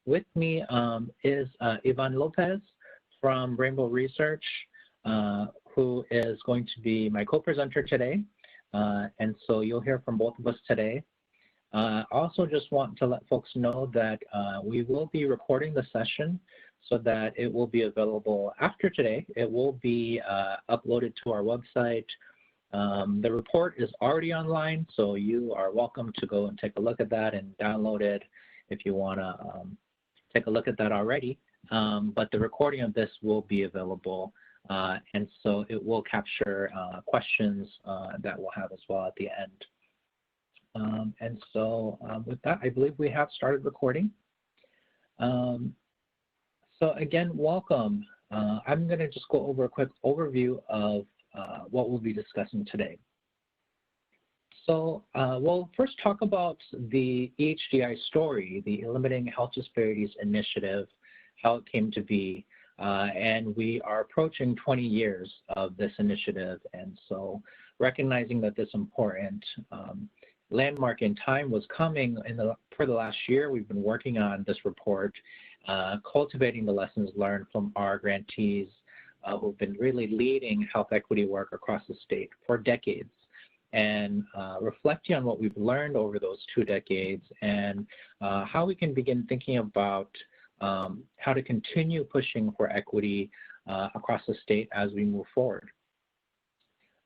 with me is Ivan Lopez from Rainbow Research, who is going to be my co-presenter today. And so you'll hear from both of us today. I also just want to let folks know that we will be recording the session so that it will be available after today. It will be uploaded to our website. The report is already online, so you are welcome to go and take a look at that and download it if you want to take a look at that already. But the recording of this will be available, and so it will capture questions that we'll have as well at the end. And so with that, I believe we have started recording. So again, welcome. I'm going to just go over a quick overview of what we'll be discussing today. So we'll first talk about the EHDI story, the Eliminating Health Disparities Initiative, how it came to be. And we are approaching 20 years of this initiative. And so recognizing that this important landmark in time was coming for the last year, we've been working on this report, cultivating the lessons learned from our grantees who've been really leading health equity work across the state for decades, and reflecting on what we've learned over those 2 decades and how we can begin thinking about how to continue pushing for equity across the state as we move forward.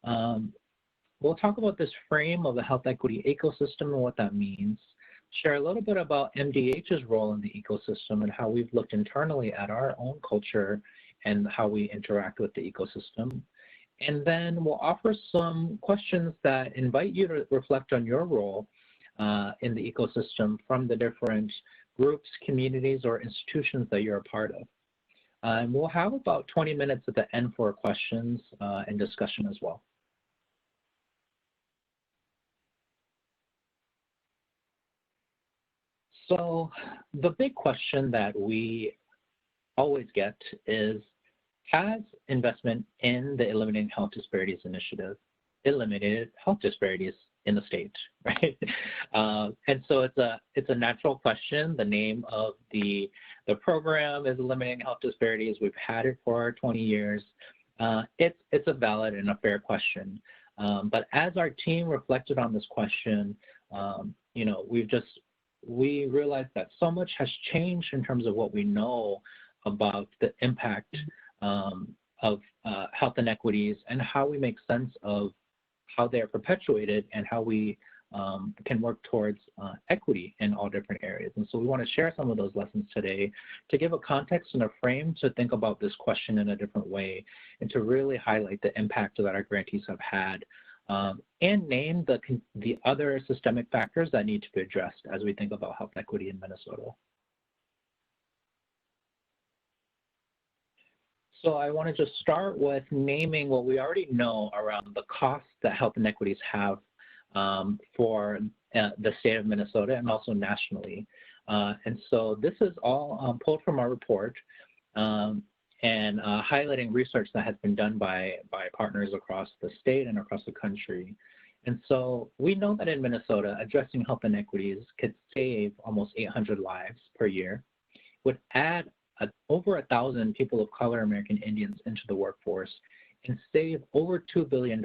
We'll talk about this frame of the health equity ecosystem and what that means, share a little bit about MDH's role in the ecosystem and how we've looked internally at our own culture and how we interact with the ecosystem. And then we'll offer some questions that invite you to reflect on your role in the ecosystem from the different groups, communities, or institutions that you're a part of. And we'll have about 20 minutes at the end for questions and discussion as well. So the big question that we always get is, has investment in the Eliminating Health Disparities Initiative eliminated health disparities in the state, right? And so it's a natural question. The name of the program is Eliminating Health Disparities. We've had it for 20 years. It's a valid and a fair question. But as our team reflected on this question, you know, we realized that so much has changed in terms of what we know about the impact of health inequities and how we make sense of how they are perpetuated and how we can work towards equity in all different areas. And so we want to share some of those lessons today to give a context and a frame to think about this question in a different way and to really highlight the impact that our grantees have had and name the other systemic factors that need to be addressed as we think about health equity in Minnesota. So I want to just start with naming what we already know around the costs that health inequities have for the state of Minnesota and also nationally. And so this is all pulled from our report and highlighting research that has been done by partners across the state and across the country. And so we know that in Minnesota, addressing health inequities could save almost 800 lives per year, would add over 1,000 people of color, American Indians, into the workforce, and save over $2 billion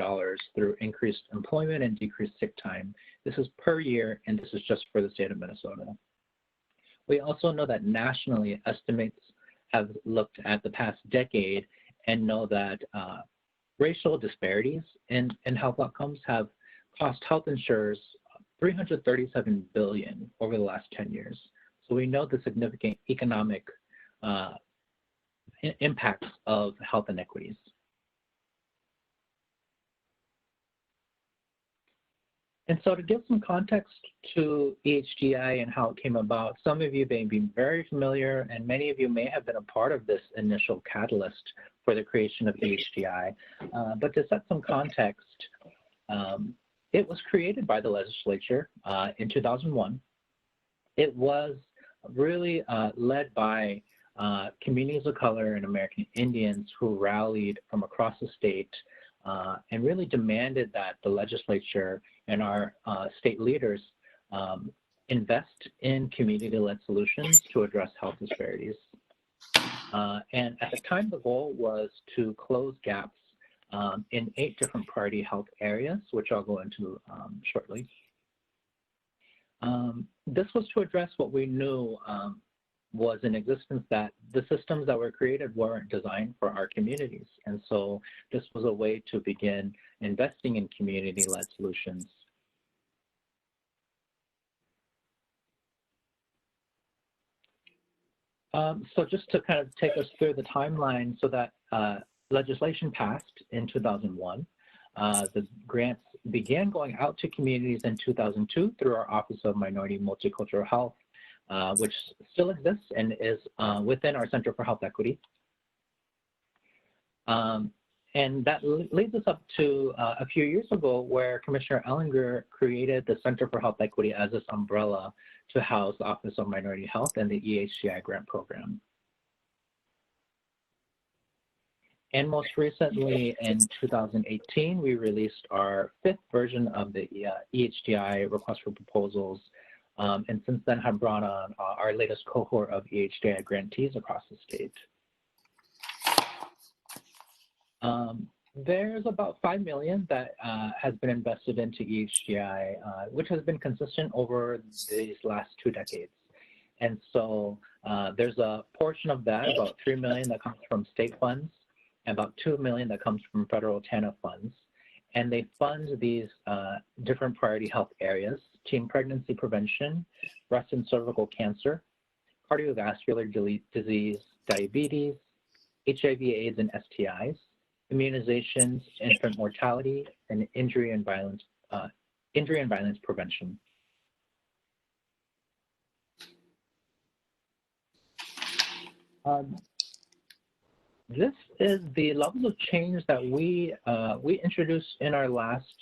through increased employment and decreased sick time. This is per year, and this is just for the state of Minnesota. We also know that nationally, estimates have looked at the past decade and know that racial disparities in health outcomes have cost health insurers $337 billion over the last 10 years. So we know the significant economic impacts of health inequities. And so to give some context to EHDI and how it came about, some of you may be very familiar and many of you may have been a part of this initial catalyst for the creation of EHDI. But to set some context, it was created by the legislature in 2001. It was really led by communities of color and American Indians who rallied from across the state and really demanded that the legislature and our state leaders invest in community-led solutions to address health disparities. And at the time, the goal was to close gaps in 8 different priority health areas, which I'll go into shortly. This was to address what we knew was in existence, that the systems that were created weren't designed for our communities. And so this was a way to begin investing in community-led solutions. So just to kind of take us through the timeline, so that legislation passed in 2001. The grants began going out to communities in 2002 through our Office of Minority Multicultural Health, which still exists and is within our Center for Health Equity. And that leads us up to a few years ago, where Commissioner Ellinger created the Center for Health Equity as this umbrella to house the Office of Minority Health and the EHDI grant program. And most recently, in 2018, we released our 5th version of the EHDI request for proposals, and since then have brought on our latest cohort of EHDI grantees across the state. There's about $5 million that has been invested into EHDI, which has been consistent over these last 2 decades. And so there's a portion of that, about $3 million, that comes from state funds, and about $2 million that comes from federal TANF funds. And they fund these different priority health areas: teen pregnancy prevention, breast and cervical cancer, cardiovascular disease, diabetes, HIV/AIDS and STIs, immunizations, infant mortality, and injury and violence prevention. This is the levels of change that we introduced in our last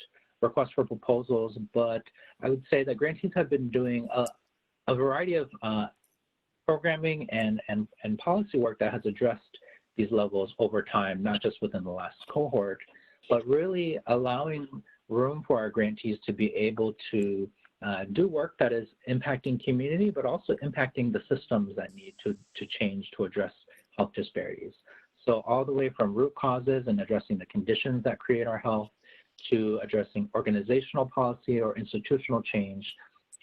request for proposals, but I would say that grantees have been doing a variety of programming and policy work that has addressed these levels over time, not just within the last cohort, but really allowing room for our grantees to be able to do work that is impacting community, but also impacting the systems that need to change to address health disparities. So all the way from root causes and addressing the conditions that create our health, to addressing organizational policy or institutional change,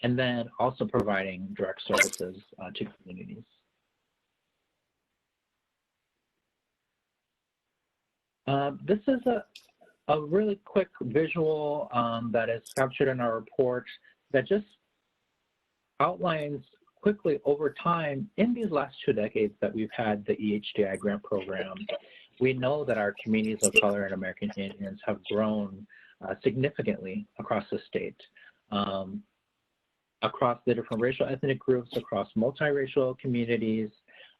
and then also providing direct services to communities. This is a really quick visual that is captured in our report that just outlines quickly over time, in these last 2 decades that we've had the EHDI grant program, we know that our communities of color and American Indians have grown significantly across the state, across the different racial ethnic groups, across multiracial communities,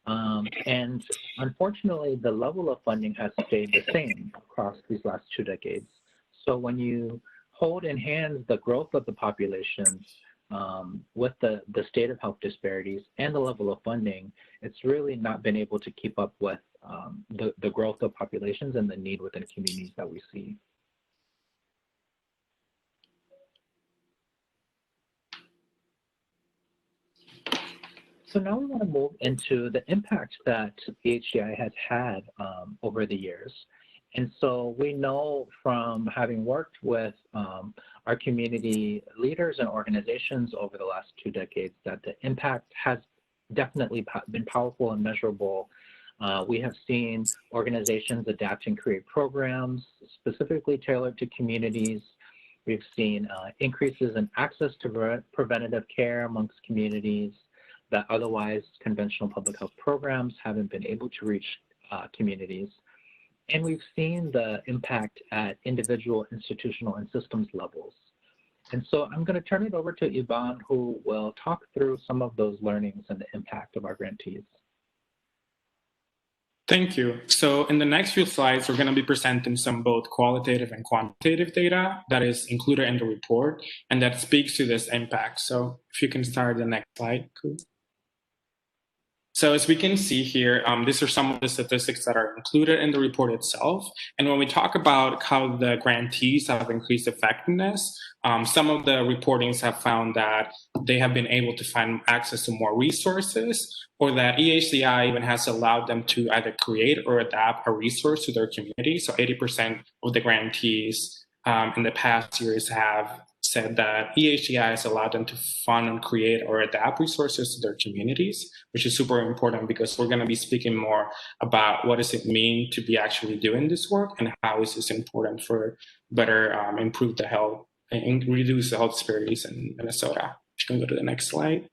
and unfortunately, the level of funding has stayed the same across these last 2 decades. So when you hold in hand the growth of the populations with the state of health disparities and the level of funding, it's really not been able to keep up with the growth of populations and the need within communities that we see. So now we want to move into the impact that EHDI has had over the years. And so we know from having worked with our community leaders and organizations over the last 2 decades that the impact has definitely been powerful and measurable. We have seen organizations adapt and create programs specifically tailored to communities. We've seen increases in access to preventative care amongst communities that otherwise conventional public health programs haven't been able to reach communities. And we've seen the impact at individual, institutional, and systems levels. And so I'm going to turn it over to Yvonne, who will talk through some of those learnings and the impact of our grantees. Thank you. So in the next few slides, we're going to be presenting some both qualitative and quantitative data that is included in the report and that speaks to this impact. So if you can start the next slide, cool. So as we can see here, these are some of the statistics that are included in the report itself. And when we talk about how the grantees have increased effectiveness, some of the reportings have found that they have been able to find access to more resources, or that EHDI even has allowed them to either create or adapt a resource to their community. So 80% of the grantees in the past years have said that EHDI has allowed them to fund and create or adapt resources to their communities, which is super important because we're going to be speaking more about what does it mean to be actually doing this work and how is this important for better improve the health and reduce the health disparities in Minnesota. You can go to the next slide.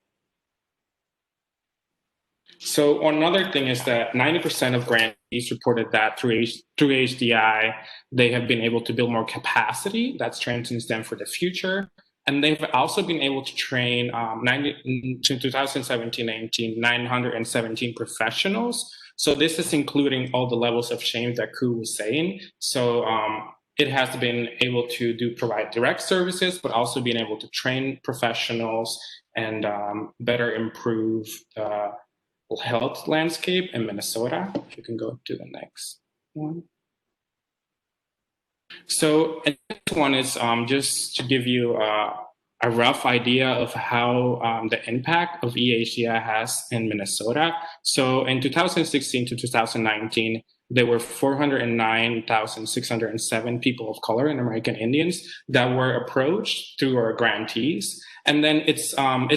So another thing is that 90% of grantees reported that through HDI, they have been able to build more capacity that strengthens them for the future. And they've also been able to train 2017-18, 917 professionals. So this is including all the levels of change that Ku was saying. So it has been able to provide direct services, but also being able to train professionals and better improve the health landscape in Minnesota. If you can go to the next one. So this one is just to give you a rough idea of how the impact of EHDI has in Minnesota. So in 2016 to 2019, there were 409,607 people of color and American Indians that were approached through our grantees. And then it's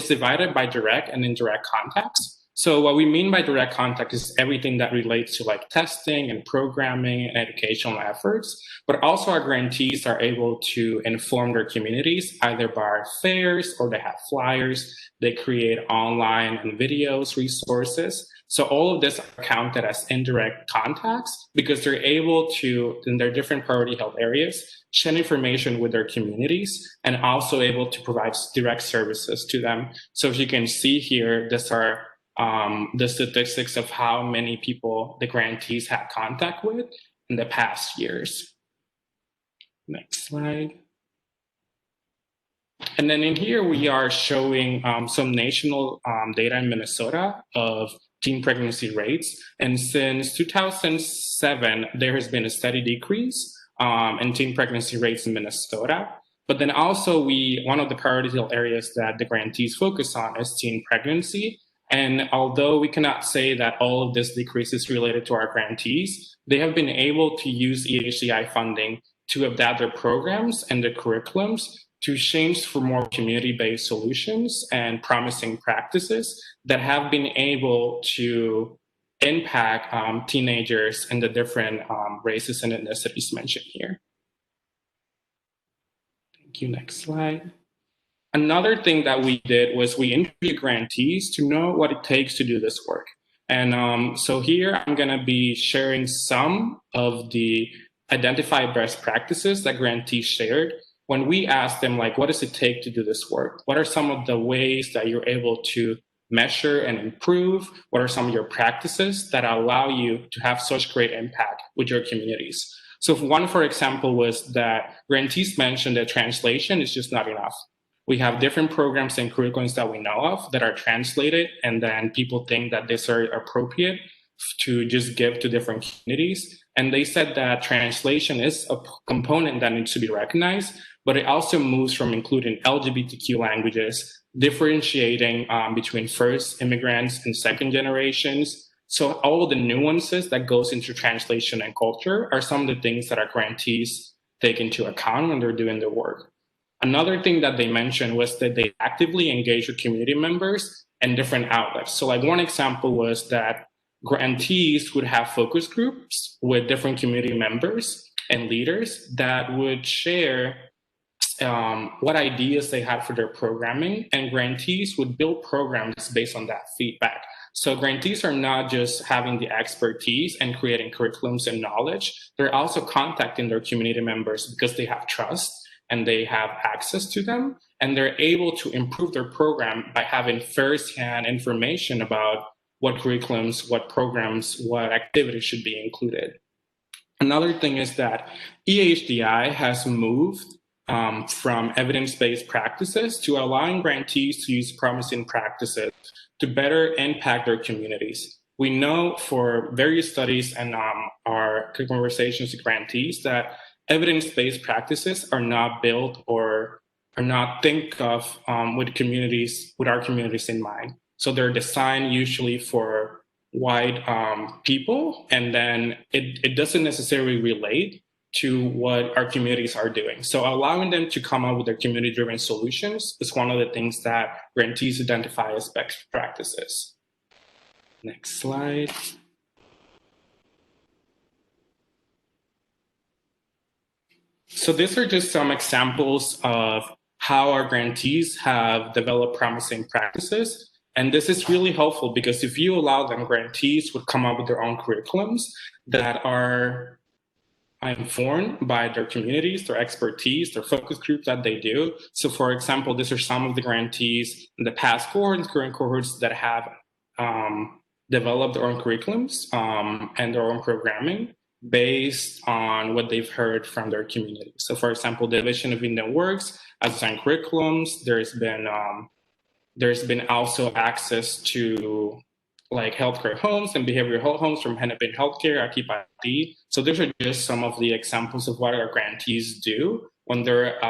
divided by direct and indirect contacts. So what we mean by direct contact is everything that relates to like testing and programming and educational efforts, but also our grantees are able to inform their communities either by fairs or they have flyers, they create online and videos, resources. So all of this are counted as indirect contacts because they're able to, in their different priority health areas, share information with their communities and also able to provide direct services to them. So if you can see here, these are the statistics of how many people the grantees had contact with in the past years. Next slide. And then in here, we are showing some national data in Minnesota of teen pregnancy rates. And since 2007, there has been a steady decrease in teen pregnancy rates in Minnesota. But then also one of the priority areas that the grantees focus on is teen pregnancy. And although we cannot say that all of this decrease is related to our grantees, they have been able to use EHDI funding to adapt their programs and their curriculums to change for more community-based solutions and promising practices that have been able to impact teenagers and the different races and ethnicities mentioned here. Thank you. Next slide. Another thing that we did was we interviewed grantees to know what it takes to do this work. And so here I'm going to be sharing some of the identified best practices that grantees shared when we asked them, like, what does it take to do this work? What are some of the ways that you're able to measure and improve? What are some of your practices that allow you to have such great impact with your communities? So one, for example, was that grantees mentioned that translation is just not enough. We have different programs and curriculums that we know of that are translated, and then people think that these are appropriate to just give to different communities. And they said that translation is a component that needs to be recognized, but it also moves from including LGBTQ languages, differentiating between first immigrants and second generations. So all of the nuances that goes into translation and culture are some of the things that our grantees take into account when they're doing their work. Another thing that they mentioned was that they actively engage with community members and different outlets. So like one example was that grantees would have focus groups with different community members and leaders that would share what ideas they had for their programming, and grantees would build programs based on that feedback. So grantees are not just having the expertise and creating curriculums and knowledge, they're also contacting their community members because they have trust and they have access to them, and they're able to improve their program by having firsthand information about what curriculums, what programs, what activities should be included. Another thing is that EHDI has moved from evidence-based practices to allowing grantees to use promising practices to better impact their communities. We know for various studies and our conversations with grantees that evidence-based practices are not built or are not think of with our communities in mind. So they're designed usually for white people, and then it doesn't necessarily relate to what our communities are doing. So allowing them to come up with their community-driven solutions is one of the things that grantees identify as best practices. Next slide. So these are just some examples of how our grantees have developed promising practices. And this is really helpful because if you allow them, grantees would come up with their own curriculums that are informed by their communities, their expertise, their focus groups that they do. So for example, these are some of the grantees in the past cohorts, current cohorts that have developed their own curriculums and their own programming based on what they've heard from their community. So for example, the Division of Indian Works has designed curriculums. There's been also access to like healthcare homes and behavioral health homes from Hennepin Healthcare, Akipati. So those are just some of the examples of what our grantees do when they're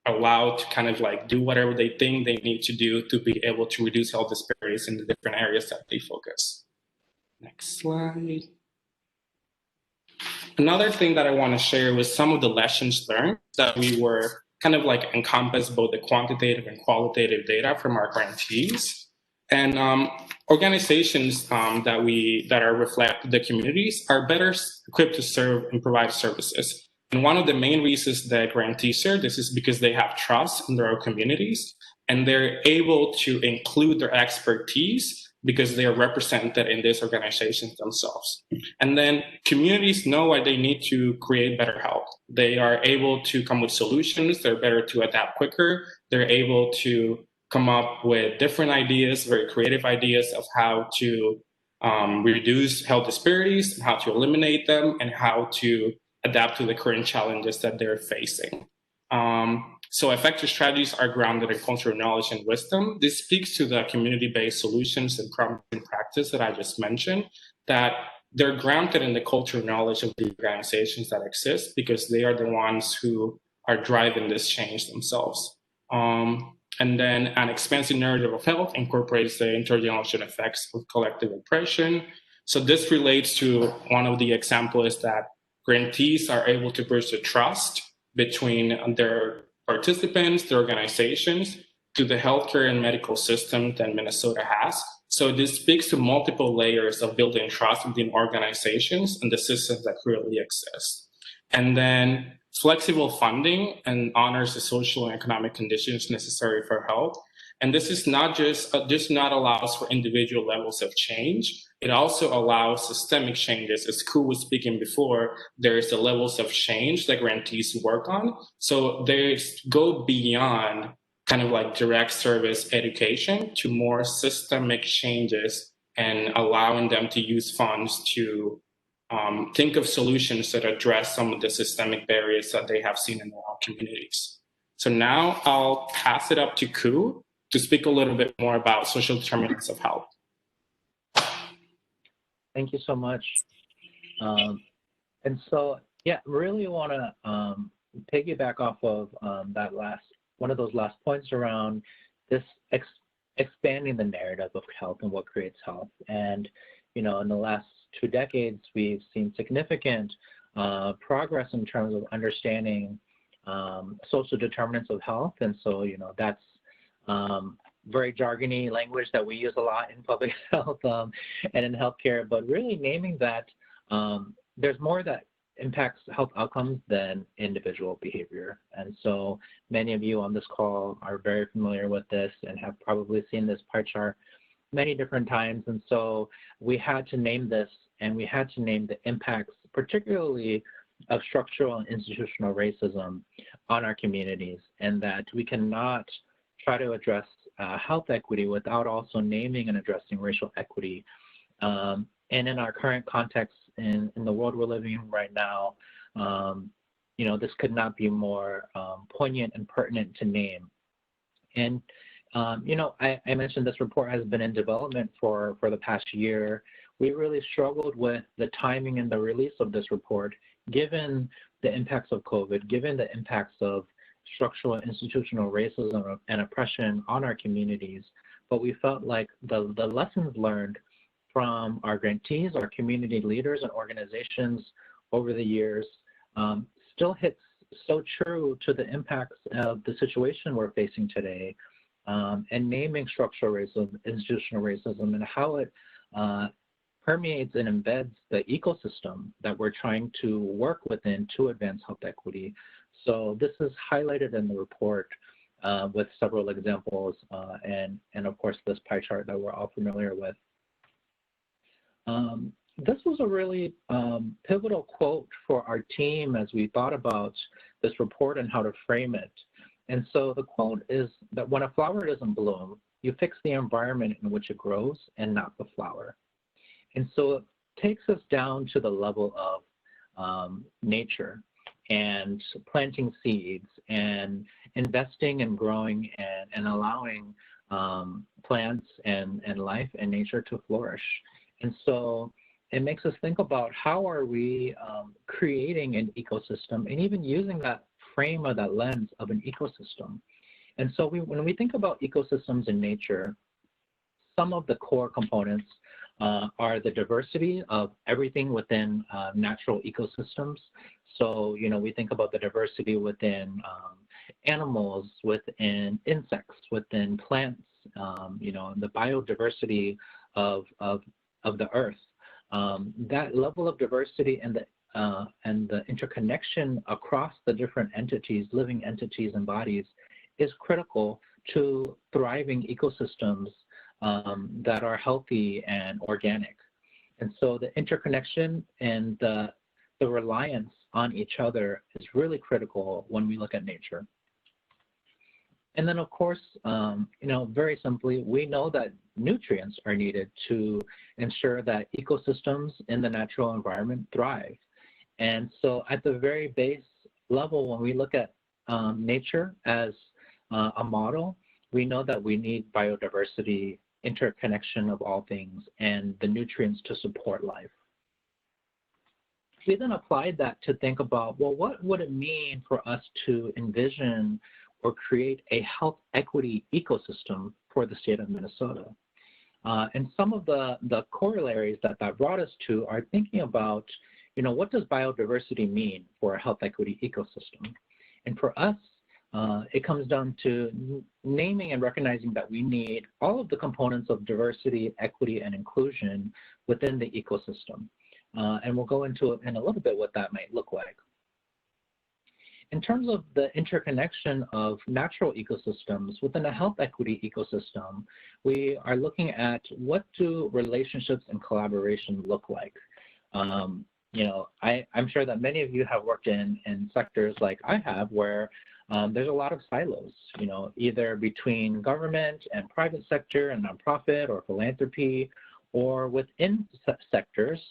allowed to kind of like do whatever they think they need to do to be able to reduce health disparities in the different areas that they focus. Next slide. Another thing that I want to share was some of the lessons learned that we were kind of like encompass both the quantitative and qualitative data from our grantees. And organizations that are reflect the communities are better equipped to serve and provide services. And one of the main reasons that grantees serve this is because they have trust in their own communities and they're able to include their expertise because they are represented in these organizations themselves. And then communities know why they need to create better health. They are able to come with solutions. They're better to adapt quicker. They're able to come up with different ideas, very creative ideas of how to reduce health disparities, how to eliminate them, and how to adapt to the current challenges that they're facing. So effective strategies are grounded in cultural knowledge and wisdom. This speaks to the community-based solutions and promising practice that I just mentioned, that they're grounded in the cultural knowledge of the organizations that exist because they are the ones who are driving this change themselves. And then an expansive narrative of health incorporates the intergenerational effects of collective oppression. So this relates to one of the examples that grantees are able to bridge the trust between their participants, their organizations, to the healthcare and medical system that Minnesota has. So this speaks to multiple layers of building trust within organizations and the systems that currently exist. And then flexible funding and honors the social and economic conditions necessary for health. And this is not just not allows for individual levels of change. It also allows systemic changes. As Ku was speaking before, there's the levels of change that grantees work on. So they go beyond kind of like direct service education to more systemic changes and allowing them to use funds to think of solutions that address some of the systemic barriers that they have seen in their own communities. So now I'll pass it up to Ku to speak a little bit more about social determinants of health. Thank you so much. And so, yeah, really want to piggyback off of one of those last points around this expanding the narrative of health and what creates health. And, you know, in the last 2 decades, we've seen significant progress in terms of understanding social determinants of health. And so, you know, that's very jargony language that we use a lot in public health and in healthcare, but really naming that there's more that impacts health outcomes than individual behavior. And so many of you on this call are very familiar with this and have probably seen this pie chart many different times. And so we had to name this, and we had to name the impacts, particularly of structural and institutional racism on our communities, and that we cannot try to address health equity without also naming and addressing racial equity. And in our current context, in the world we're living in right now, you know, this could not be more poignant and pertinent to name. And I mentioned this report has been in development for the past year. We really struggled with the timing and the release of this report, given the impacts of COVID, given the impacts of structural and institutional racism and oppression on our communities. But we felt like the lessons learned from our grantees, our community leaders and organizations over the years still hits so true to the impacts of the situation we're facing today, and naming structural racism, institutional racism, and how it permeates and embeds the ecosystem that we're trying to work within to advance health equity. So this is highlighted in the report with several examples and of course this pie chart that we're all familiar with. This was a really pivotal quote for our team as we thought about this report and how to frame it. And so the quote is that when a flower doesn't bloom, you fix the environment in which it grows and not the flower. And so it takes us down to the level of nature and planting seeds and investing and growing and allowing plants and life and nature to flourish. And so it makes us think about how are we creating an ecosystem and even using that frame or that lens of an ecosystem. And so when we think about ecosystems in nature, some of the core components are the diversity of everything within natural ecosystems. So, we think about the diversity within animals, within insects, within plants, the biodiversity of the earth. That level of diversity and the interconnection across the different entities, living entities and bodies, is critical to thriving ecosystems that are healthy and organic. And so the interconnection and the reliance on each other is really critical when we look at nature. And then of course, very simply, we know that nutrients are needed to ensure that ecosystems in the natural environment thrive. And so at the very base level, when we look at nature as a model, we know that we need biodiversity, interconnection of all things, and the nutrients to support life. We then applied that to think about, well, what would it mean for us to envision or create a health equity ecosystem for the state of Minnesota? And some of the corollaries that brought us to are thinking about, what does biodiversity mean for a health equity ecosystem? And for us, it comes down to naming and recognizing that we need all of the components of diversity, equity, and inclusion within the ecosystem. And we'll go into it in a little bit what that might look like. In terms of the interconnection of natural ecosystems within a health equity ecosystem, we are looking at what do relationships and collaboration look like. I'm sure that many of you have worked in sectors like I have where there's a lot of silos, either between government and private sector and nonprofit or philanthropy, or within sectors,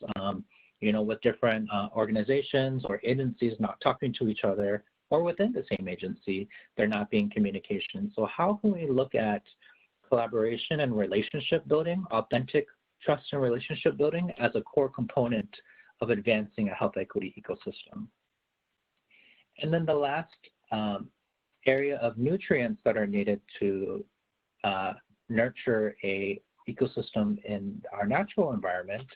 with different organizations or agencies not talking to each other, or within the same agency, there not being communication. So how can we look at collaboration and relationship building, authentic trust and relationship building as a core component of advancing a health equity ecosystem? And then the last area of nutrients that are needed to nurture a ecosystem in our natural environment,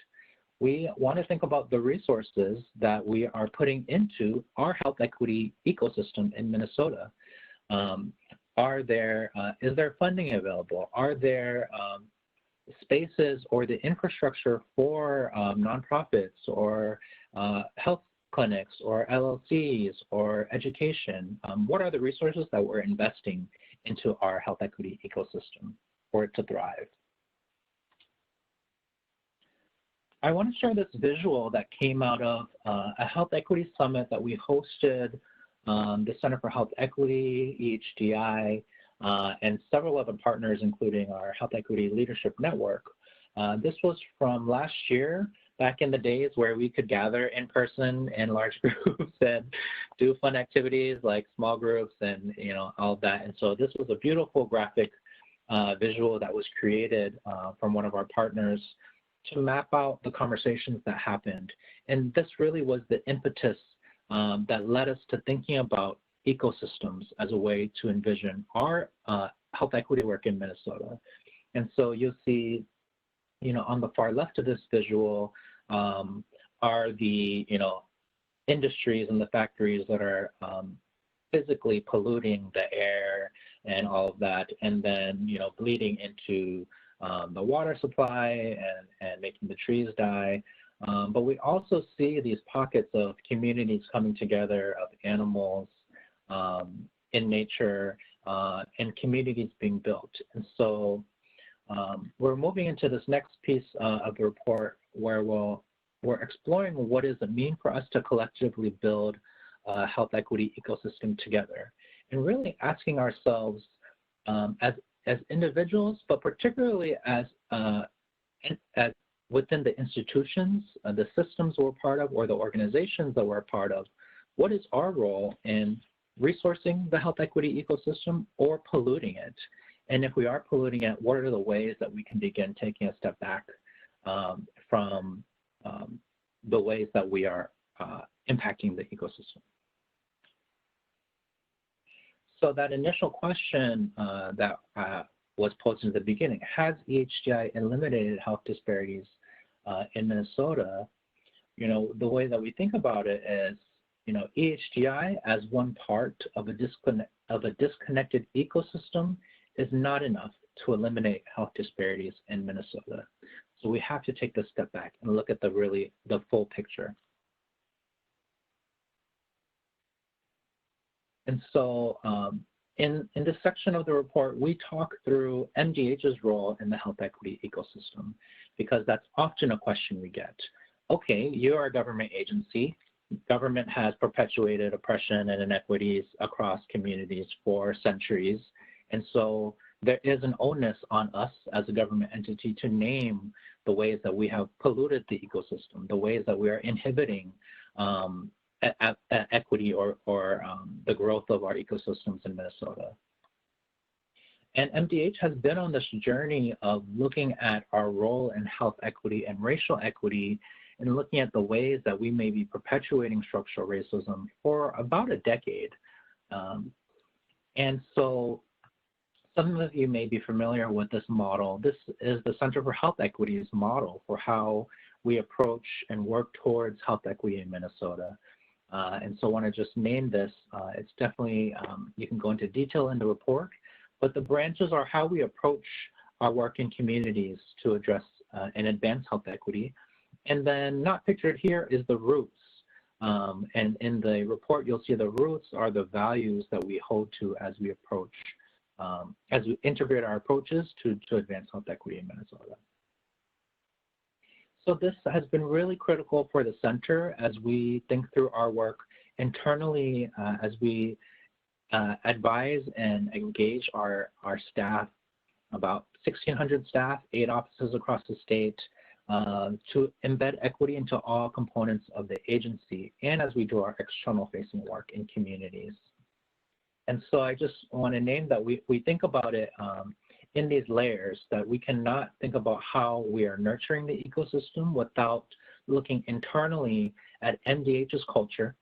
we want to think about the resources that we are putting into our health equity ecosystem in Minnesota. Is there funding available? Are there spaces or the infrastructure for nonprofits or health clinics or LLCs or education? What are the resources that we're investing into our health equity ecosystem for it to thrive? I want to share this visual that came out of a health equity summit that we hosted, the Center for Health Equity, EHDI, and several other partners, including our Health Equity Leadership Network. This was from last year, back in the days where we could gather in person in large groups and do fun activities like small groups and all of that. And so this was a beautiful graphic visual that was created from one of our partners to map out the conversations that happened. And this really was the impetus that led us to thinking about ecosystems as a way to envision our health equity work in Minnesota. And so you'll see, on the far left of this visual are the, industries and the factories that are physically polluting the air and all of that, and then, bleeding into the water supply and making the trees die. But we also see these pockets of communities coming together, of animals in nature, and communities being built. And so we're moving into this next piece of the report where we're exploring what does it mean for us to collectively build a health equity ecosystem together, and really asking ourselves as individuals, but particularly as within the institutions, the systems we're part of, or the organizations that we're a part of, what is our role in resourcing the health equity ecosystem or polluting it? And if we are polluting it, what are the ways that we can begin taking a step back from the ways that we are impacting the ecosystem? So that initial question that was posed in the beginning, has EHDI eliminated health disparities in Minnesota? The way that we think about it is, EHDI as one part of a disconnected ecosystem is not enough to eliminate health disparities in Minnesota. So we have to take a step back and look at the full picture. And so in this section of the report, we talk through MDH's role in the health equity ecosystem, because that's often a question we get. Okay, you're a government agency. Government has perpetuated oppression and inequities across communities for centuries. And so there is an onus on us as a government entity to name the ways that we have polluted the ecosystem, the ways that we are inhibiting equity or the growth of our ecosystems in Minnesota. And MDH has been on this journey of looking at our role in health equity and racial equity, and looking at the ways that we may be perpetuating structural racism for about a decade. And so some of you may be familiar with this model. This is the Center for Health Equity's model for how we approach and work towards health equity in Minnesota. And so I want to just name this. It's definitely, you can go into detail in the report, but the branches are how we approach our work in communities to address and advance health equity. And then not pictured here is the roots. And in the report, you'll see the roots are the values that we hold to as we approach, as we integrate our approaches to advance health equity in Minnesota. So this has been really critical for the center as we think through our work internally, as we advise and engage our staff, about 1,600 staff, 8 offices across the state, to embed equity into all components of the agency, and as we do our external facing work in communities. And so I just want to name that we think about it in these layers, that we cannot think about how we are nurturing the ecosystem without looking internally at MDH's culture,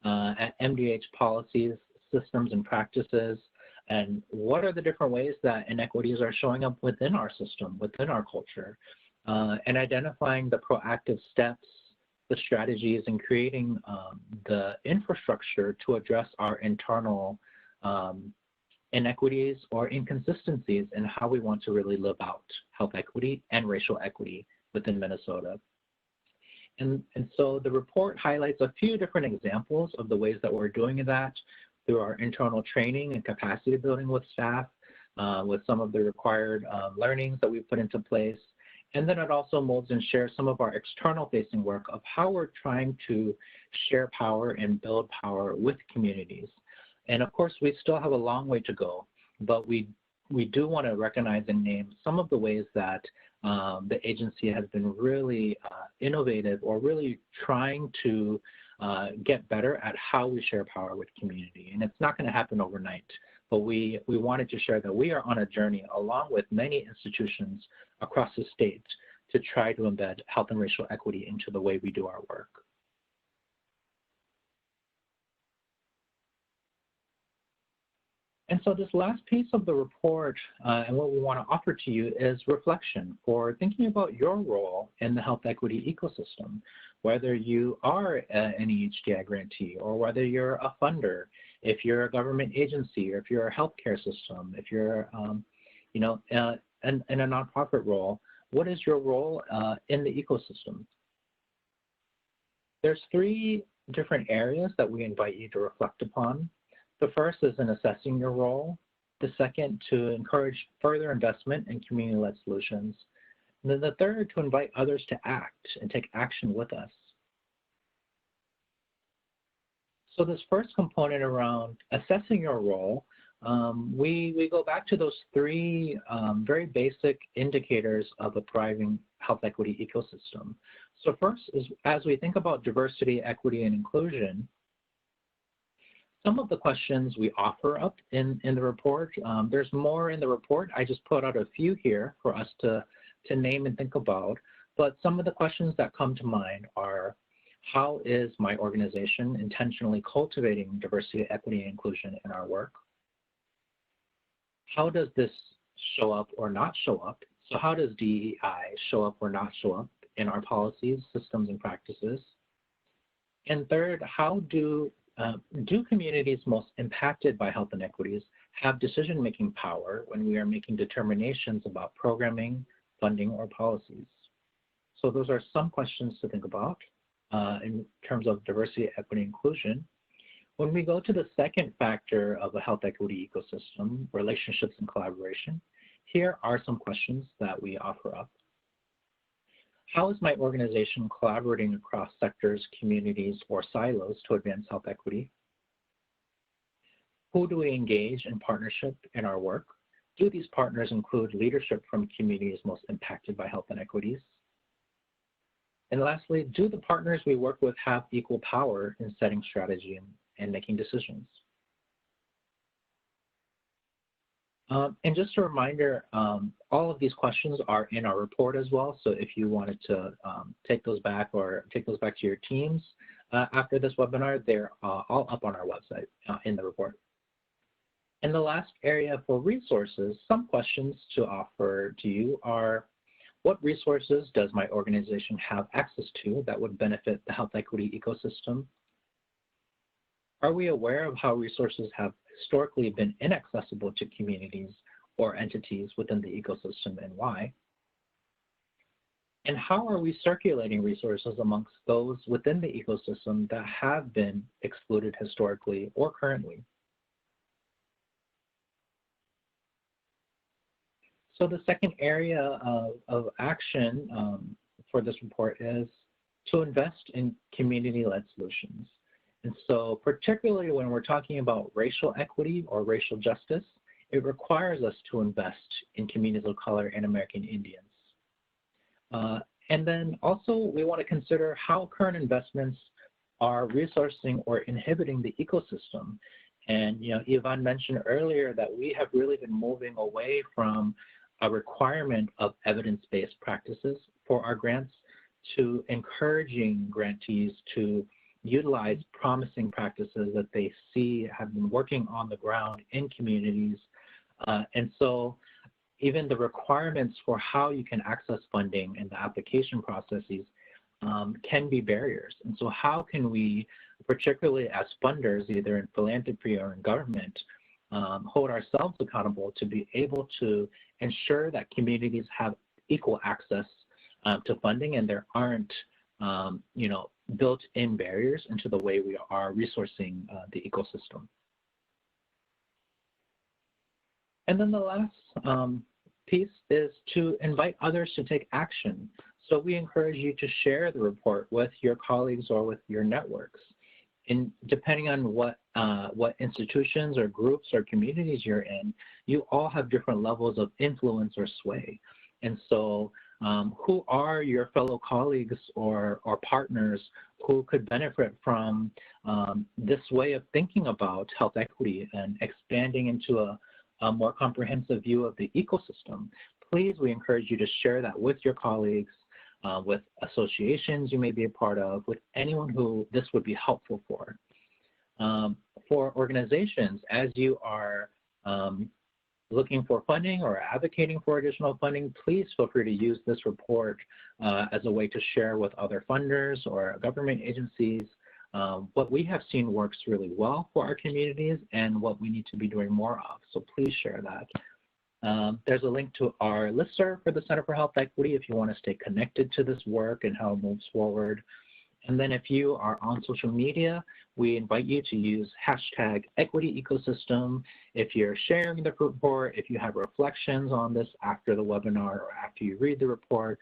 at MDH policies, systems, and practices, and what are the different ways that inequities are showing up within our system, within our culture, and identifying the proactive steps, the strategies, and creating the infrastructure to address our internal inequities or inconsistencies in how we want to really live out health equity and racial equity within Minnesota. And so the report highlights a few different examples of the ways that we're doing that through our internal training and capacity building with staff, with some of the required learnings that we've put into place. And then it also molds and shares some of our external facing work of how we're trying to share power and build power with communities. And of course, we still have a long way to go, but we do want to recognize and name some of the ways that the agency has been really innovative, or really trying to get better at how we share power with community. And it's not going to happen overnight, but we wanted to share that we are on a journey along with many institutions across the state to try to embed health and racial equity into the way we do our work. And so this last piece of the report and what we want to offer to you is reflection for thinking about your role in the health equity ecosystem, whether you are an EHDI grantee or whether you're a funder, if you're a government agency, or if you're a healthcare system, if you're in a nonprofit role, what is your role in the ecosystem? There's 3 different areas that we invite you to reflect upon. The first is in assessing your role. The second, to encourage further investment in community-led solutions. And then the third, to invite others to act and take action with us. So this first component around assessing your role, we go back to those 3 very basic indicators of a thriving health equity ecosystem. So first is, as we think about diversity, equity, and inclusion, some of the questions we offer up in the report, there's more in the report. I just put out a few here for us to name and think about. But some of the questions that come to mind are, how is my organization intentionally cultivating diversity, equity, and inclusion in our work? How does this show up or not show up? So how does DEI show up or not show up in our policies, systems, and practices? And third, how do communities most impacted by health inequities have decision-making power when we are making determinations about programming, funding, or policies? So those are some questions to think about in terms of diversity, equity, inclusion. When we go to the second factor of a health equity ecosystem, relationships and collaboration, here are some questions that we offer up. How is my organization collaborating across sectors, communities, or silos to advance health equity? Who do we engage in partnership in our work? Do these partners include leadership from communities most impacted by health inequities? And lastly, do the partners we work with have equal power in setting strategy and making decisions? And just a reminder, all of these questions are in our report as well. So if you wanted to take those back or take those back to your teams after this webinar, they're all up on our website in the report. And the last area for resources, some questions to offer to you are, what resources does my organization have access to that would benefit the health equity ecosystem? Are we aware of how resources have historically been inaccessible to communities or entities within the ecosystem and why? And how are we circulating resources amongst those within the ecosystem that have been excluded historically or currently? So the second area of action for this report is to invest in community-led solutions. And so particularly when we're talking about racial equity or racial justice, it requires us to invest in communities of color and American Indians. And then also we want to consider how current investments are resourcing or inhibiting the ecosystem. And Yvonne mentioned earlier that we have really been moving away from a requirement of evidence-based practices for our grants to encouraging grantees to utilize promising practices that they see have been working on the ground in communities. And so even the requirements for how you can access funding and the application processes can be barriers. And so how can we, particularly as funders, either in philanthropy or in government, hold ourselves accountable to be able to ensure that communities have equal access to funding and there aren't built-in barriers into the way we are resourcing the ecosystem. And then the last piece is to invite others to take action. So we encourage you to share the report with your colleagues or with your networks. And depending on what institutions or groups or communities you're in, you all have different levels of influence or sway. And so who are your fellow colleagues or partners who could benefit from this way of thinking about health equity and expanding into a more comprehensive view of the ecosystem, please, we encourage you to share that with your colleagues, with associations you may be a part of, with anyone who this would be helpful for. For organizations, as you are looking for funding or advocating for additional funding, please feel free to use this report as a way to share with other funders or government agencies what we have seen works really well for our communities and what we need to be doing more of. So please share that. There's a link to our listserv for the Center for Health Equity if you want to stay connected to this work and how it moves forward. And then if you are on social media, we invite you to use hashtag equity ecosystem. If you're sharing the report, if you have reflections on this after the webinar or after you read the report,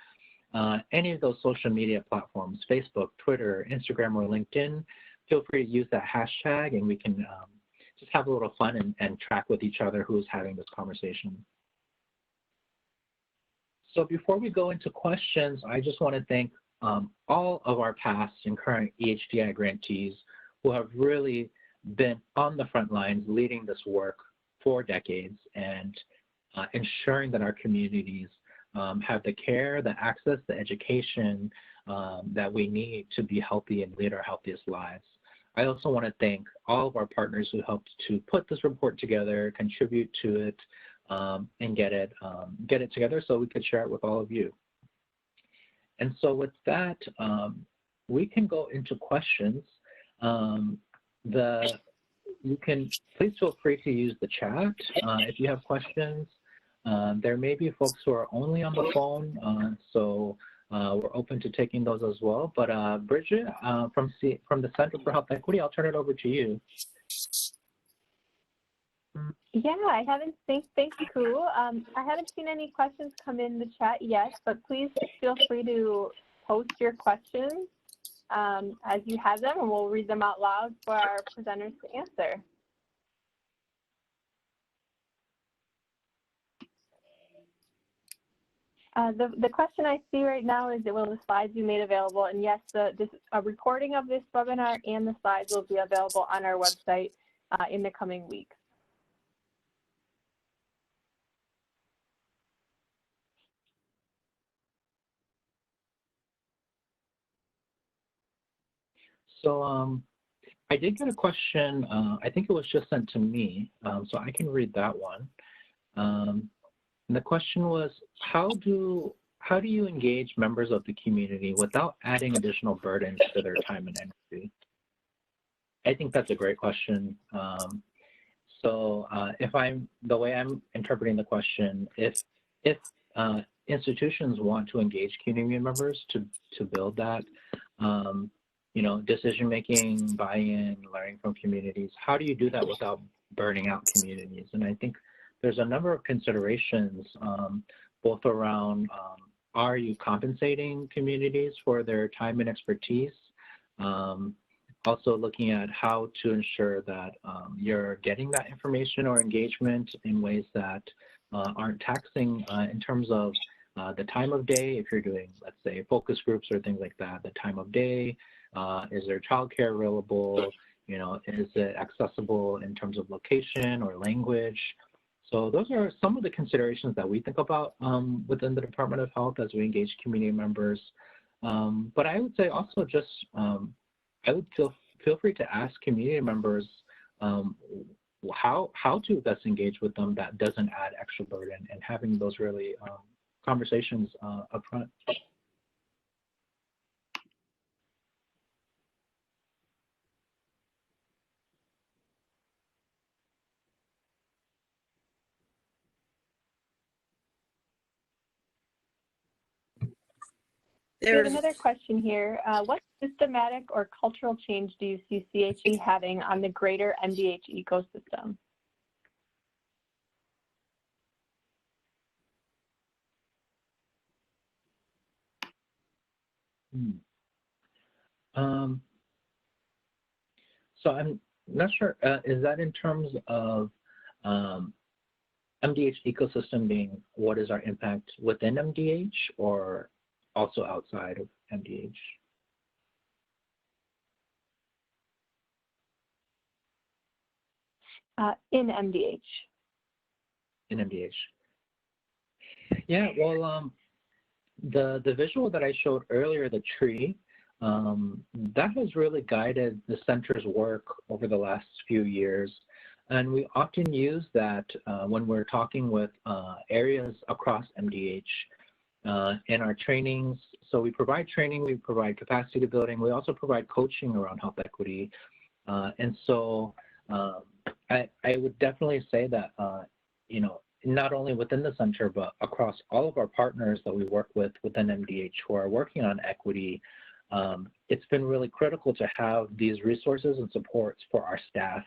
any of those social media platforms, Facebook, Twitter, Instagram, or LinkedIn, feel free to use that hashtag and we can just have a little fun and track with each other who's having this conversation. So before we go into questions, I just want to thank all of our past and current EHDI grantees who have really been on the front lines leading this work for decades and ensuring that our communities have the care, the access, the education that we need to be healthy and lead our healthiest lives. I also want to thank all of our partners who helped to put this report together, contribute to it, and get it together so we could share it with all of you. And so with that, we can go into questions. You can please feel free to use the chat if you have questions. There may be folks who are only on the phone, so we're open to taking those as well. But Bridget, from the Center for Health Equity, I'll turn it over to you. Yeah, I haven't, thanks, Ku. I haven't seen any questions come in the chat yet, but please feel free to post your questions as you have them, and we'll read them out loud for our presenters to answer. The question I see right now is, will the slides be made available? And yes, a recording of this webinar and the slides will be available on our website in the coming weeks. So I did get a question, I think it was just sent to me, so I can read that one. And the question was, how do you engage members of the community without adding additional burdens to their time and energy? I think that's a great question. So the way I'm interpreting the question, if institutions want to engage community members to build that, decision-making, buy-in, learning from communities, how do you do that without burning out communities? And I think there's a number of considerations, both around, are you compensating communities for their time and expertise? Also looking at how to ensure that you're getting that information or engagement in ways that aren't taxing in terms of the time of day. If you're doing, let's say, focus groups or things like that, the time of day, is there childcare available? Is it accessible in terms of location or language? So those are some of the considerations that we think about within the Department of Health as we engage community members. But I would say also just, I would feel free to ask community members how to best engage with them that doesn't add extra burden, and having those really conversations up front. We have another question here. What systematic or cultural change do you see CHE having on the greater MDH ecosystem? So I'm not sure, is that in terms of MDH ecosystem being what is our impact within MDH or also outside of MDH? in MDH? In MDH. Yeah, well, the visual that I showed earlier, the tree, that has really guided the center's work over the last few years. And we often use that when we're talking with areas across MDH in our trainings. So we provide training, we provide capacity building, we also provide coaching around health equity. And so I would definitely say that, you know, not only within the center, but across all of our partners that we work with within MDH who are working on equity, it's been really critical to have these resources and supports for our staff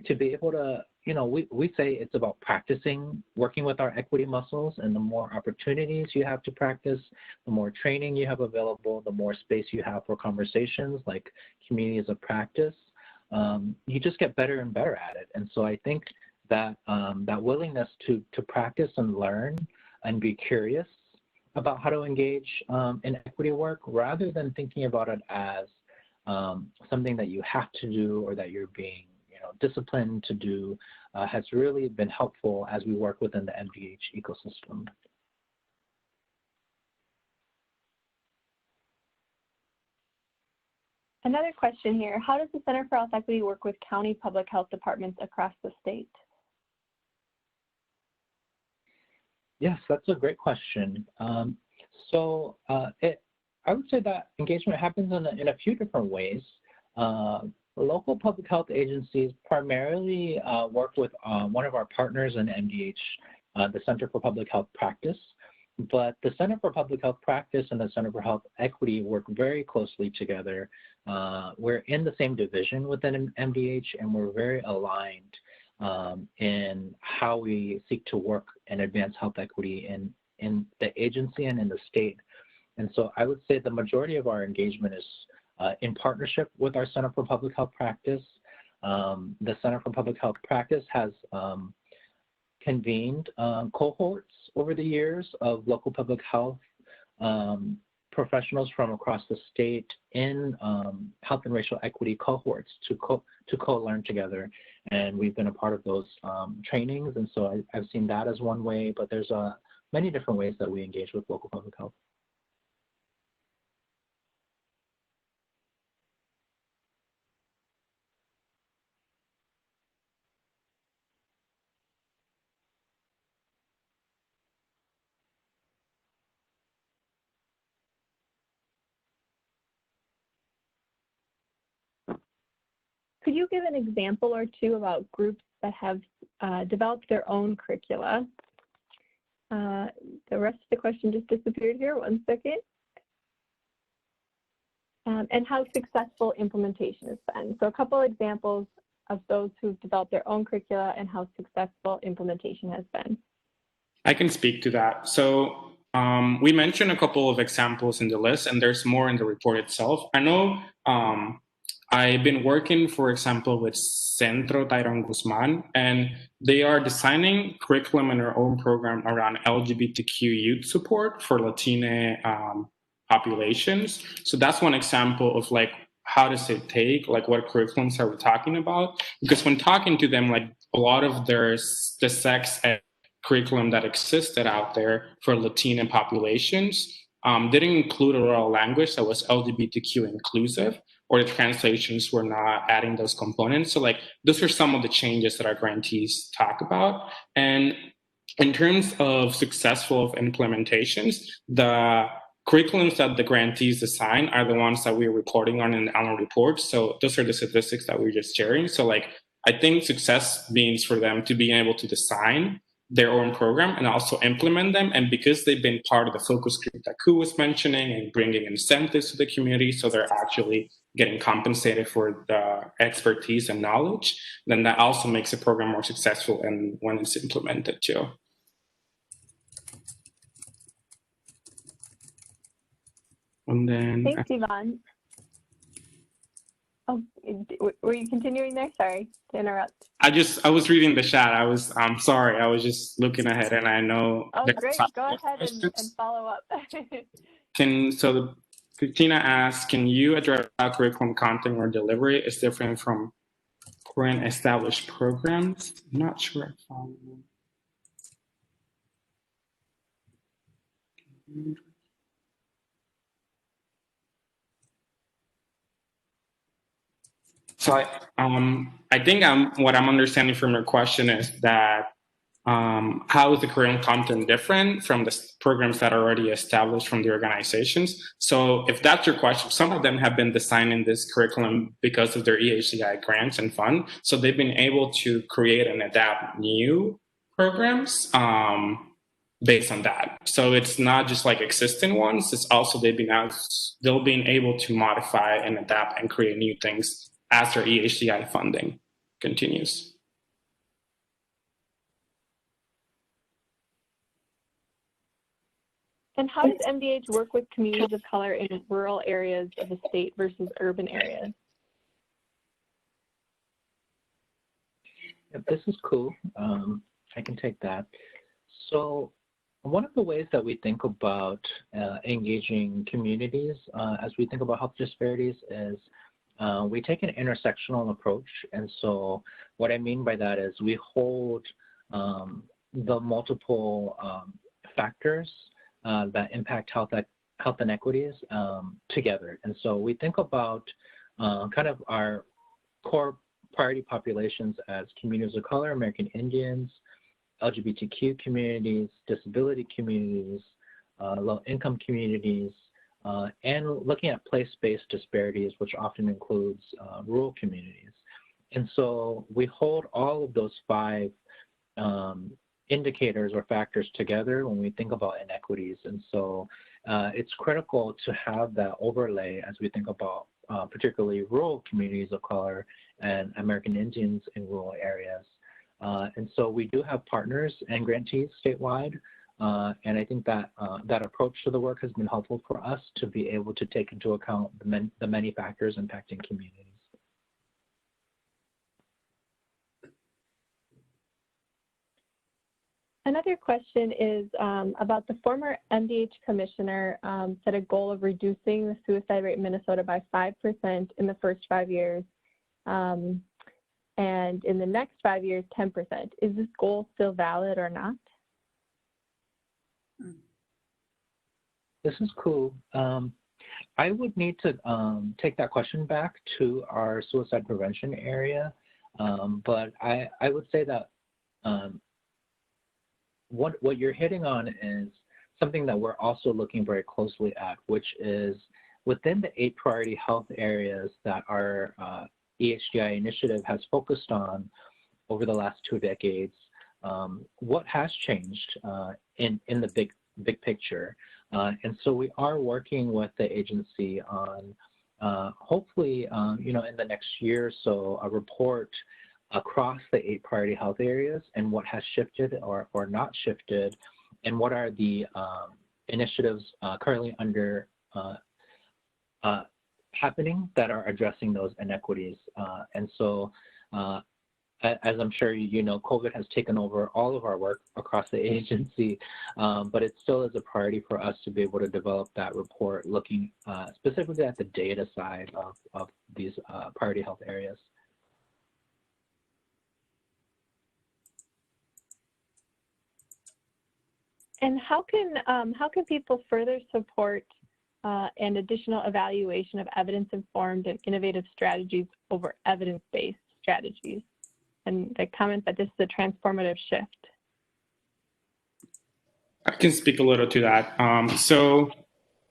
to be able to, you know, we say it's about practicing working with our equity muscles, and the more opportunities you have to practice, the more training you have available, the more space you have for conversations like communities of practice, you just get better and better at it. And so I think that that willingness to practice and learn and be curious about how to engage in equity work, rather than thinking about it as something that you have to do or that you're being, you know, disciplined to do, has really been helpful as we work within the MDH ecosystem. Another question here, how does the Center for Health Equity work with county public health departments across the state? Yes, that's a great question. I would say that engagement happens in a few different ways. Local public health agencies primarily work with one of our partners in MDH, the Center for Public Health Practice. But the Center for Public Health Practice and the Center for Health Equity work very closely together. We're in the same division within MDH, and we're very aligned in how we seek to work and advance health equity in the agency and in the state. And so I would say the majority of our engagement is in partnership with our Center for Public Health Practice. The Center for Public Health Practice has convened cohorts over the years of local public health professionals from across the state in health and racial equity cohorts to co-learn together. And we've been a part of those trainings. And so I've seen that as one way, but there's many different ways that we engage with local public health. Could you give an example or two about groups that have developed their own curricula? The rest of the question just disappeared here, 1 second. And how successful implementation has been. So a couple examples of those who've developed their own curricula and how successful implementation has been. I can speak to that. So we mentioned a couple of examples in the list, and there's more in the report itself. I know I've been working, for example, with Centro Tyrone Guzman, and they are designing curriculum in their own program around LGBTQ youth support for Latina populations. So that's one example of like, how does it take, like what curriculums are we talking about? Because when talking to them, like a lot of the sex ed curriculum that existed out there for Latina populations didn't include a oral language that was LGBTQ inclusive, or the translations were not adding those components. So like those are some of the changes that our grantees talk about. And in terms of successful implementations, the curriculums that the grantees design are the ones that we're reporting on in the annual report. So those are the statistics that we're just sharing. So like, I think success means for them to be able to design their own program and also implement them. And because they've been part of the focus group that Ku was mentioning and bringing incentives to the community, so they're actually getting compensated for the expertise and knowledge, then that also makes the program more successful and when it's implemented too. And then thanks, Yvonne. Oh, were you continuing there? Sorry to interrupt. I was reading the chat. I'm sorry. I was just looking ahead, and I know. Oh, great. Go ahead and follow up. Christina asks, can you address how curriculum content or delivery is different from current established programs. I'm not sure I found them. So I think what I'm understanding from your question is that how is the curriculum content different from the programs that are already established from the organizations? So if that's your question, some of them have been designing this curriculum because of their EHDI grants and fund. So they've been able to create and adapt new programs based on that. So it's not just like existing ones, it's also they've been able to modify and adapt and create new things as their EHDI funding continues. And how does MDH work with communities of color in rural areas of the state versus urban areas? Yeah, this is cool. I can take that. So one of the ways that we think about engaging communities as we think about health disparities is we take an intersectional approach. And so what I mean by that is we hold the multiple factors that impact health inequities together. And so we think about kind of our core priority populations as communities of color, American Indians, LGBTQ communities, disability communities, low-income communities, and looking at place-based disparities, which often includes rural communities. And so we hold all of those 5 indicators or factors together when we think about inequities. And so it's critical to have that overlay as we think about particularly rural communities of color and American Indians in rural areas. And so we do have partners and grantees statewide. And I think that that approach to the work has been helpful for us to be able to take into account the many factors impacting communities. Another question is about the former MDH commissioner set a goal of reducing the suicide rate in Minnesota by 5% in the first 5 years, and in the next 5 years, 10%. Is this goal still valid or not? This is cool. I would need to take that question back to our suicide prevention area, but I would say that what you're hitting on is something that we're also looking very closely at, which is within the 8 priority health areas that our EHDI initiative has focused on over the last 2 decades, what has changed in the big picture. And so we are working with the agency on hopefully, in the next year or so, a report across the 8 priority health areas and what has shifted or not shifted, and what are the initiatives currently under happening that are addressing those inequities. And so as I'm sure you know, COVID has taken over all of our work across the agency, but it still is a priority for us to be able to develop that report looking specifically at the data side of these priority health areas. And how can people further support an additional evaluation of evidence-informed and innovative strategies over evidence-based strategies? And they comment that this is a transformative shift. I can speak a little to that. So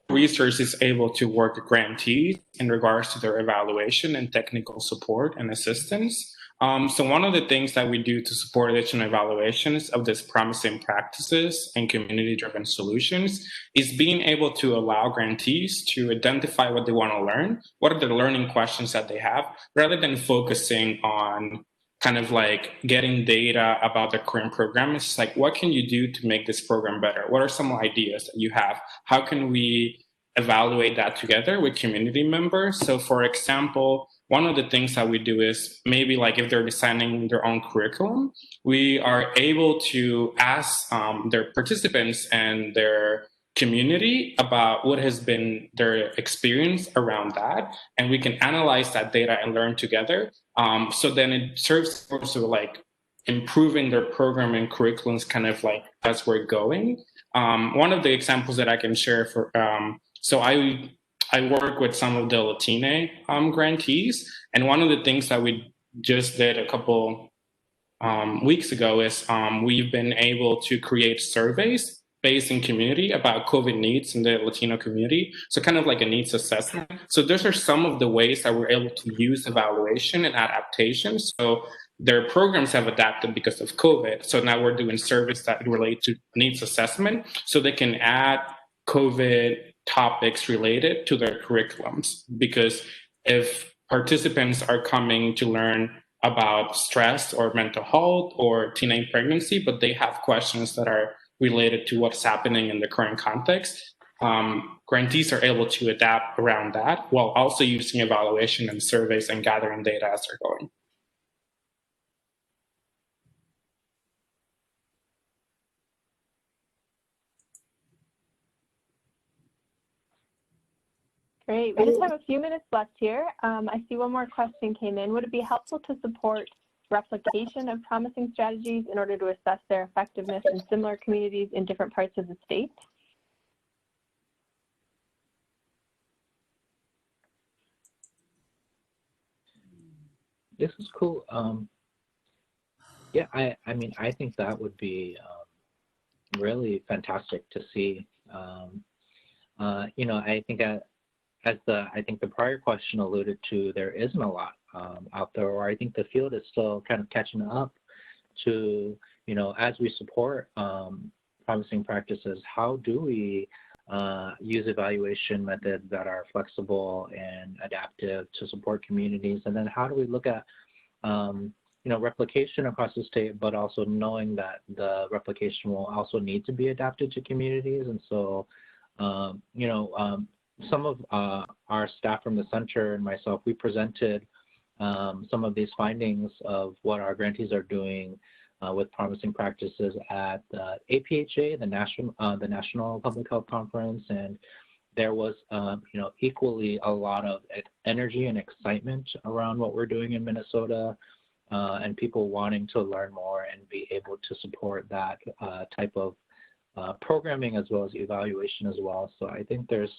research is able to work with grantees in regards to their evaluation and technical support and assistance. So one of the things that we do to support additional evaluations of these promising practices and community-driven solutions is being able to allow grantees to identify what they want to learn, what are the learning questions that they have, rather than focusing on kind of like getting data about the current program. It's like, what can you do to make this program better? What are some ideas that you have? How can we evaluate that together with community members? So for example, one of the things that we do is maybe like if they're designing their own curriculum, we are able to ask their participants and their community about what has been their experience around that, and we can analyze that data and learn together. So then it serves also like improving their program and curriculums kind of like as we're going. One of the examples that I can share for, so I work with some of the Latina grantees, and one of the things that we just did a couple weeks ago is we've been able to create surveys based in community about COVID needs in the Latino community. So kind of like a needs assessment. So those are some of the ways that we're able to use evaluation and adaptation. So their programs have adapted because of COVID. So now we're doing surveys that relate to needs assessment so they can add COVID topics related to their curriculums. Because if participants are coming to learn about stress or mental health or teenage pregnancy, but they have questions that are related to what's happening in the current context, grantees are able to adapt around that while also using evaluation and surveys and gathering data as they're going. Great. We just have a few minutes left here. I see one more question came in. Would it be helpful to support replication of promising strategies in order to assess their effectiveness in similar communities in different parts of the state? This is cool. Yeah, I mean, I think that would be really fantastic to see. You know, I think I think the prior question alluded to, there isn't a lot out there, or I think the field is still kind of catching up to, you know, as we support promising practices, how do we use evaluation methods that are flexible and adaptive to support communities? And then how do we look at, you know, replication across the state, but also knowing that the replication will also need to be adapted to communities. And so, you know, some of our staff from the center and myself, we presented some of these findings of what our grantees are doing with promising practices at the APHA, the National Public Health Conference, and there was, you know, equally a lot of energy and excitement around what we're doing in Minnesota, and people wanting to learn more and be able to support that type of programming as well as evaluation as well. So I think there's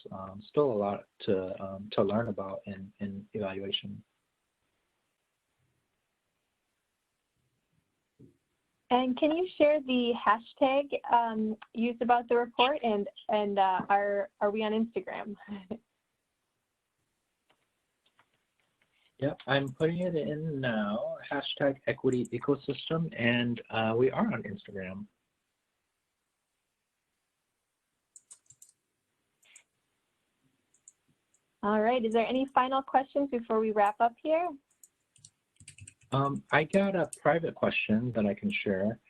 still a lot to learn about in evaluation. And can you share the hashtag used about the report, and are we on Instagram? Yep, I'm putting it in now, hashtag equity ecosystem, and we are on Instagram. All right, is there any final questions before we wrap up here? I got a private question that I can share.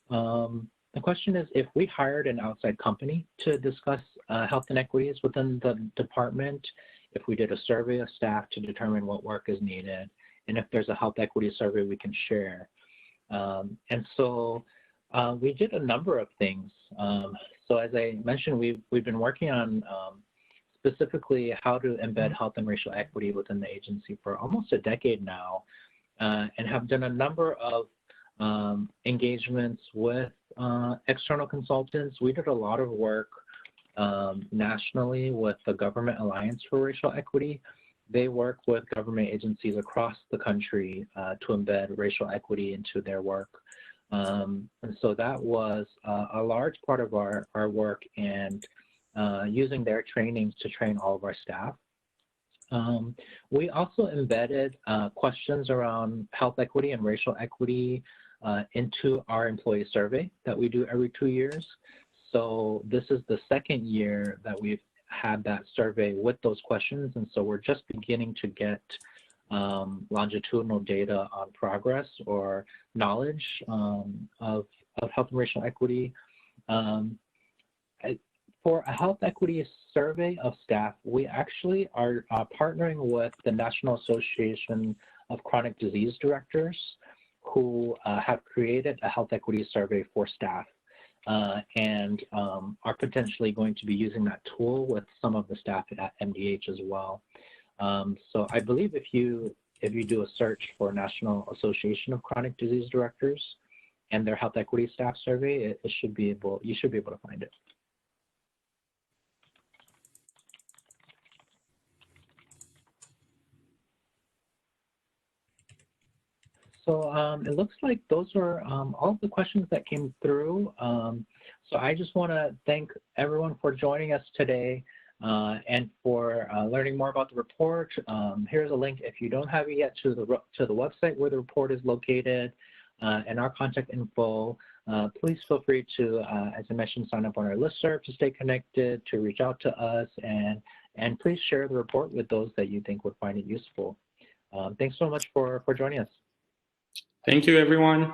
The question is, if we hired an outside company to discuss health inequities within the department, if we did a survey of staff to determine what work is needed, and if there's a health equity survey we can share. And so we did a number of things. So as I mentioned, we've been working on specifically how to embed health and racial equity within the agency for almost a decade now, and have done a number of engagements with external consultants. We did a lot of work nationally with the Government Alliance for Racial Equity. They work with government agencies across the country to embed racial equity into their work. And so that was a large part of our work, and using their trainings to train all of our staff. We also embedded questions around health equity and racial equity into our employee survey that we do every 2 years. So this is the second year that we've had that survey with those questions, and so we're just beginning to get longitudinal data on progress or knowledge of health and racial equity. For a health equity survey of staff, we actually are partnering with the National Association of Chronic Disease Directors, who have created a health equity survey for staff. and are potentially going to be using that tool with some of the staff at MDH as well. So I believe if you do a search for National Association of Chronic Disease Directors and their Health Equity Staff Survey, you should be able to find it. So it looks like those are all of the questions that came through. So I just want to thank everyone for joining us today and for learning more about the report. Here's a link, if you don't have it yet, to the website where the report is located and our contact info. Please feel free to, as I mentioned, sign up on our listserv to stay connected, to reach out to us, and please share the report with those that you think would find it useful. Thanks so much for joining us. Thank you, everyone.